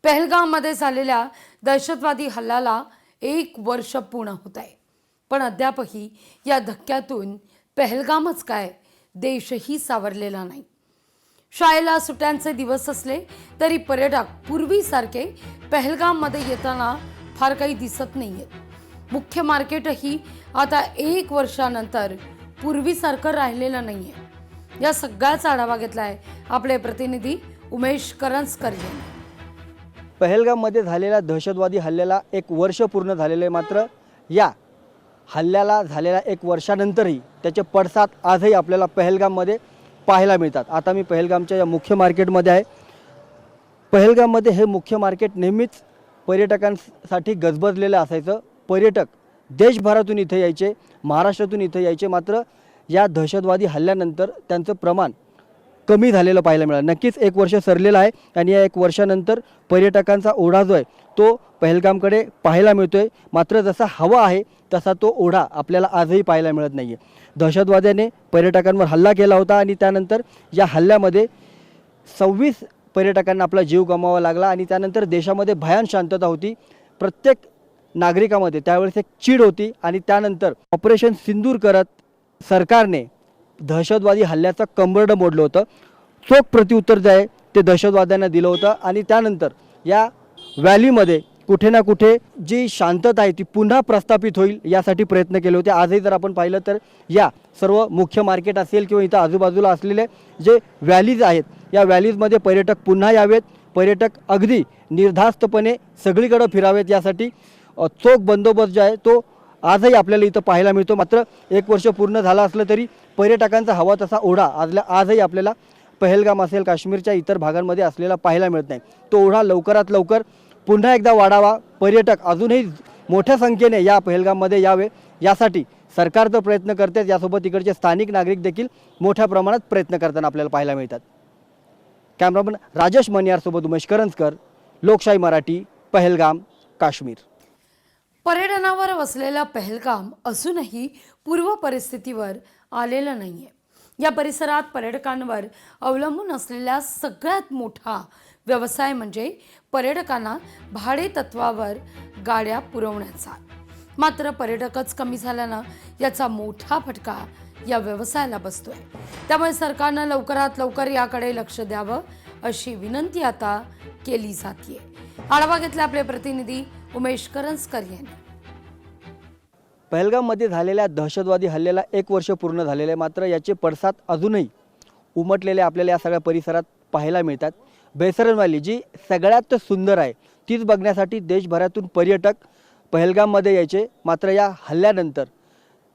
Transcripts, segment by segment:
पहलगाममध्ये झालेल्या दहशतवादी हल्ल्याला 1 वर्ष पूर्ण होत आहे, पण अद्यापही या धक्क्यातून पहलगामच काय देशही सावरलेला नाही. शाळेला सुट्यांचे दिवस असले तरी पर्यटक पूर्वीसारखे पहलगाममध्ये येताना फार काही दिसत नाहीयेत. मुख्य मार्केटही आता 1 वर्षानंतर पूर्वीसारखं राहिलेलं नाहीये. या सगळ्याचा आढावा घेतलाय आपले प्रतिनिधी उमेश करंजकर यांनी. पहलगाममध्ये झालेल्या दहशतवादी हल्ल्याला 1 वर्ष पूर्ण झालेले आहे. मात्र या हल्ल्याला झालेल्या 1 वर्षानंतरही त्याचे पडसाद आजही आपल्याला पहलगाममध्ये पाहायला मिळतात. आता मी पहलगामच्या या मुख्य मार्केटमध्ये आहे. पहलगाममध्ये हे मुख्य मार्केट नेहमीच पर्यटकांसाठी गजबजलेलं असायचं. पर्यटक देशभरातून इथे यायचे, महाराष्ट्रातून इथे यायचे. मात्र या दहशतवादी हल्ल्यानंतर त्यांचं प्रमाण कमी झालेलं पाहायला मिळालं. नक्कीच 1 वर्ष सरलेलं आहे आणि या 1 वर्षानंतर पर्यटकांचा ओढा जो आहे तो पहलगामकडे पाहायला मिळतोय. मात्र जसा हवा आहे तसा तो ओढा आपल्याला आजही पाहायला मिळत नाही आहे. दहशतवाद्याने पर्यटकांवर हल्ला केला होता आणि त्यानंतर या हल्ल्यामध्ये 26 पर्यटकांना आपला जीव गमवावा लागला आणि त्यानंतर देशामध्ये भयान शांतता होती. प्रत्येक नागरिकामध्ये त्यावेळेस एक चीड होती आणि त्यानंतर ऑपरेशन सिंदूर करत सरकारने दहशतवादी हल्ल्याचं कंबरडं मोडलं होतं. चोख प्रत्युत्तर जे आहे ते दहशतवाद्यांना दिलं होतं आणि त्यानंतर या व्हॅलीमध्ये कुठे ना कुठे जी शांतता आहे ती पुन्हा प्रस्थापित होईल यासाठी प्रयत्न केले होते. आजही जर आपण पाहिलं तर या सर्व मुख्य मार्केट असेल किंवा इथं आजूबाजूला असलेले जे व्हॅलीज आहेत या व्हॅलीजमध्ये पर्यटक पुन्हा यावेत. पर्यटक अगदी निर्धास्तपणे सगळीकडे फिरावेत यासाठी चोख बंदोबस्त जो आहे तो आजही आपल्याला इथं पाहायला मिळतो. मात्र 1 वर्ष पूर्ण झालं असलं तरी पर्यटकांचा हवा तसा ओढा आजही आपल्याला पहलगाम असेल काश्मीरच्या इतर भागांमध्ये असलेला पाहायला मिळत नाही. तो ओढा लवकरात लवकर पुन्हा एकदा वाढावा, पर्यटक अजूनही मोठ्या संख्येने या पहलगाममध्ये यावे यासाठी सरकार तर प्रयत्न करतेच, यासोबत इकडचे स्थानिक नागरिक देखील मोठ्या प्रमाणात प्रयत्न करताना आपल्याला पाहायला मिळतात. कॅमेरामन राजेश मनियारसोबत उमेश करंजकर, लोकशाही मराठी, पहलगाम, काश्मीर. पर्यटनावर वसलेला पहलगाम अजूनही पूर्व परिस्थितीवर आलेलं नाहीये. या परिसरात पर्यटकांवर अवलंबून असलेला सगळ्यात मोठा व्यवसाय म्हणजे पर्यटकांना भाडे तत्वावर गाड्या पुरवण्याचा. मात्र पर्यटकच कमी झाल्यानं याचा मोठा फटका या व्यवसायाला बसतोय. त्यामुळे सरकारनं लवकरात लवकर याकडे लक्ष द्यावं अशी विनंती आता केली जातीये. आढावा घेतला आपले प्रतिनिधी उमेश करंजकर यांनी. पहलगाममध्ये झालेल्या दहशतवादी हल्ल्याला 1 वर्ष पूर्ण झालेले आहे. मात्र याचे पडसाद अजूनही उमटलेले आपल्याला या सगळ्या परिसरात पाहायला मिळतात. बेसरन व्हॅली जी सगळ्यात सुंदर आहे तीच बघण्यासाठी देशभरातून पर्यटक पहलगाममध्ये यायचे. मात्र या हल्ल्यानंतर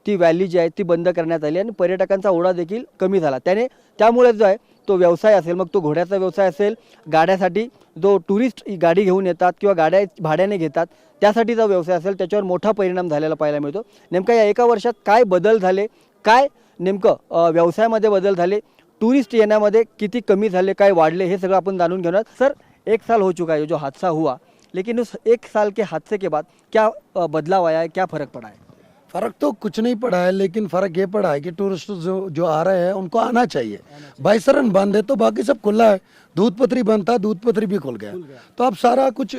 ती व्हॅली जी आहे ती बंद करण्यात आली आणि पर्यटकांचा ओढा देखील कमी झाला. त्यामुळे जो आहे तो व्यवसाय असेल, मग तो घोड्याचा व्यवसाय असेल, गाड्यासाठी जो टुरिस्ट गाडी घेऊन येतात किंवा गाड्या भाड्याने घेतात त्यासाठीचा व्यवसाय असेल, त्याच्यावर मोठा परिणाम झालेला पाहायला मिळतो. नेमका या 1 वर्षात काय बदल झाले, काय नेमकं व्यवसायामध्ये बदल झाले, टूरिस्ट येण्यामध्ये किती कमी झाले, काय वाढले, हे सगळं आपण जाणून घेणार. सर, 1 साल हो चुका है जो हादसा हुआ, लेकिन उस 1 साल के हादसे के बाद क्या बदलाव आया है, क्या फ़र्क पड़ा है? फ़र्क तो कुछ नहीं पड़ा है, लेकिन फ़र्क ये पड़ा है कि टूरिस्ट जो आ रहे हैं उनको आना चाहिए. बाईसरन बंद है तो बाकी सब खुला है. दूधपत्री बंद था, दूधपत्री भी खुल गया. तो अब सारा कुछ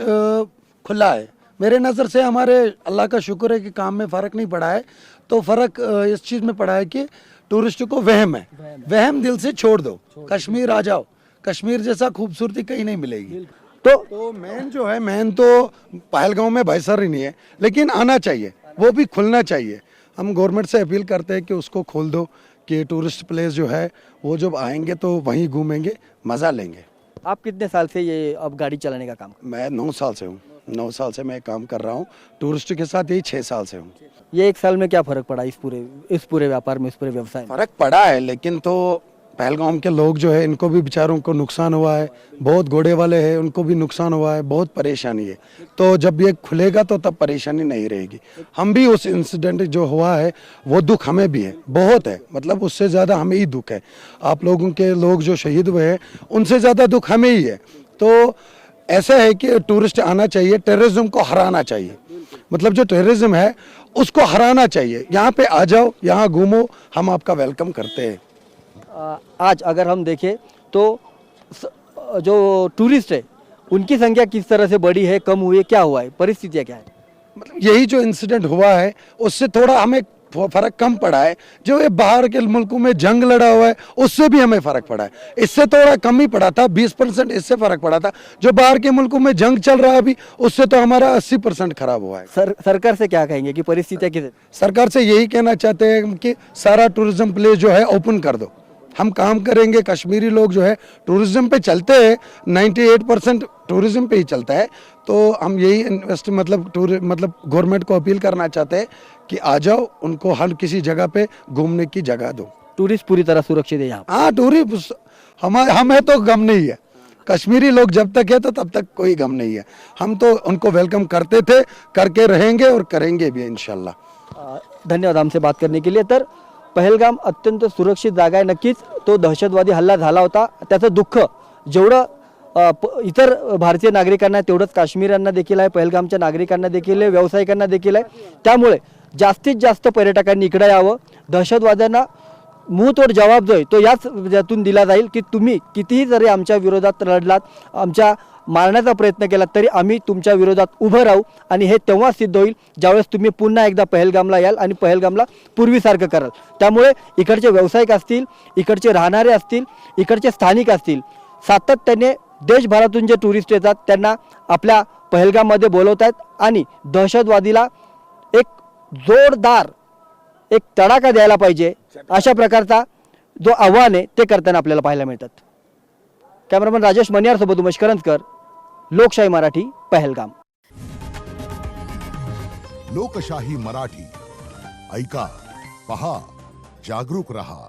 खुला है. मेरे नज़र से हमारे अल्लाह का शुक्र है कि काम में फ़र्क नहीं पड़ा है. तो फ़र्क इस चीज़ में पड़ा है कि टूरिस्ट को वहम है, वहम दिल से छोड़ दो. कश्मीर आ जाओ, कश्मीर जैसा खूबसूरती कहीं नहीं मिलेगी. तो मेन जो है, मेन तो पहलगाम में बाईसर ही नहीं है, लेकिन आना चाहिए, वो भी खुलना चाहिए. हम गवर्नमेंट से अपील करते हैं कि उसको खोल दो कि टूरिस्ट प्लेस जो है वो जब आएंगे तो वहीं घूमेंगे, मज़ा लेंगे. आप कितने साल से ये अब गाड़ी चलाने का काम? मैं 9 साल से हूँ. 9 साल से मैं काम कर रहा हूँ. टूरिस्ट के साथ यही 6 साल से हूँ. ये 1 साल में क्या फ़र्क पड़ा इस पूरे व्यापार में, इस पूरे व्यवसाय में? फ़र्क पड़ा है, लेकिन तो पहलगाम के लोग जो है इनको भी बेचारों को नुकसान हुआ है. बहुत घोड़े वाले हैं उनको भी नुकसान हुआ है, बहुत परेशानी है. तो जब ये खुलेगा तो तब परेशानी नहीं रहेगी. हम भी उस इंसिडेंट जो हुआ है वो दुख हमें भी है, बहुत है. मतलब उससे ज़्यादा हमें ही दुख है. आप लोगों के लोग जो शहीद हुए हैं उनसे ज़्यादा दुख हमें ही है. तो ऐसा है कि टूरिस्ट आना चाहिए, टेररिज्म को हराना चाहिए. मतलब जो टेररिज्म है उसको हराना चाहिए. यहाँ पे आ जाओ, यहाँ घूमो, हम आपका वेलकम करते हैं. आज अगर हम देखें तो जो टूरिस्ट है उनकी संख्या किस तरह से बढ़ी है, कम हुई है, क्या हुआ है, परिस्थितियाँ क्या है? मतलब यही जो इंसिडेंट हुआ है उससे थोड़ा हमें फर्क कम पड़ा है। जो ये बाहर के मुल्कों में जंग लड़ा हुआ है उससे भी हमें फर्क पड़ा है, इससे थोड़ा कम ही पड़ा था, 20% इससे फर्क पड़ा था। जो बाहर के मुल्कों में जंग चल रहा है अभी, उससे तो हमारा 80% खराब हुआ है। सरकार से क्या कहेंगे कि परिस्थितियाँ किस? सरकार से यही कहना चाहते हैं कि सारा टूरिज्म प्लेस जो है ओपन कर दो, हम काम करेंगे। कश्मीरी लोग जो है टूरिज्म पे चलते हैं, 98% टूरिज्म पे ही चलता है। तो हम यही मतलब गवर्नमेंट को अपील करना चाहते हैं कि आ जाओ, उनको हर किसी जगह पे घूमने की जगह दो। टूरिस्ट पूरी तरह सुरक्षित है यहाँ? हाँ, टूरिस्ट हमें तो गम नहीं है। कश्मीरी लोग जब तक है तो तब तक कोई गम नहीं है। हम तो उनको वेलकम करते थे, करके रहेंगे और करेंगे भी इंशाल्लाह। धन्यवाद आमसे बात करने के लिए। तर पहलगाम अत्यंत सुरक्षित जागा आहे, नक्कीच तो दहशतवादी हल्ला झाला होता, त्याचं दुःख जेवढं इतर भारतीय नागरिकांना तेवढंच काश्मीरांना देखील आहे, पहलगामच्या नागरिकांना देखील आहे, व्यावसायिकांना देखील आहे। त्यामुळे जास्तीत जास्त पर्यटकांनी इकडे यावं। दहशतवाद्यांना मुंहतोड जवाब जो आहे तो यातून दिला जाईल की तुम्ही कितीही जरी आमच्या विरोधात लढलात, आमच्या मारण्याचा प्रयत्न केला तरी आम्ही तुमच्या विरोधात उभं राहू, आणि हे तेव्हा सिद्ध होईल ज्यावेळेस तुम्ही पुन्हा एकदा पहलगामला याल आणि पहलगामला पूर्वीसारखं कराल। त्यामुळे इकडचे व्यावसायिक असतील, इकडचे राहणारे असतील, इकडचे स्थानिक असतील, सातत्याने देशभरातून जे टुरिस्ट येतात त्यांना आपल्या पहलगाममध्ये बोलवतात आणि दहशतवादीला एक जोरदार एक तडाखा द्यायला पाहिजे, अशा प्रकारचा जो आव्हान आहे ते करताना आपल्याला पाहायला मिळतात। कॅमेरामन राजेश मनियार सोबत उमेश करंजकर, लोकशाही मराठी, पहलगाम। लोकशाही मराठी, ऐका, पहा, जागरूक रहा।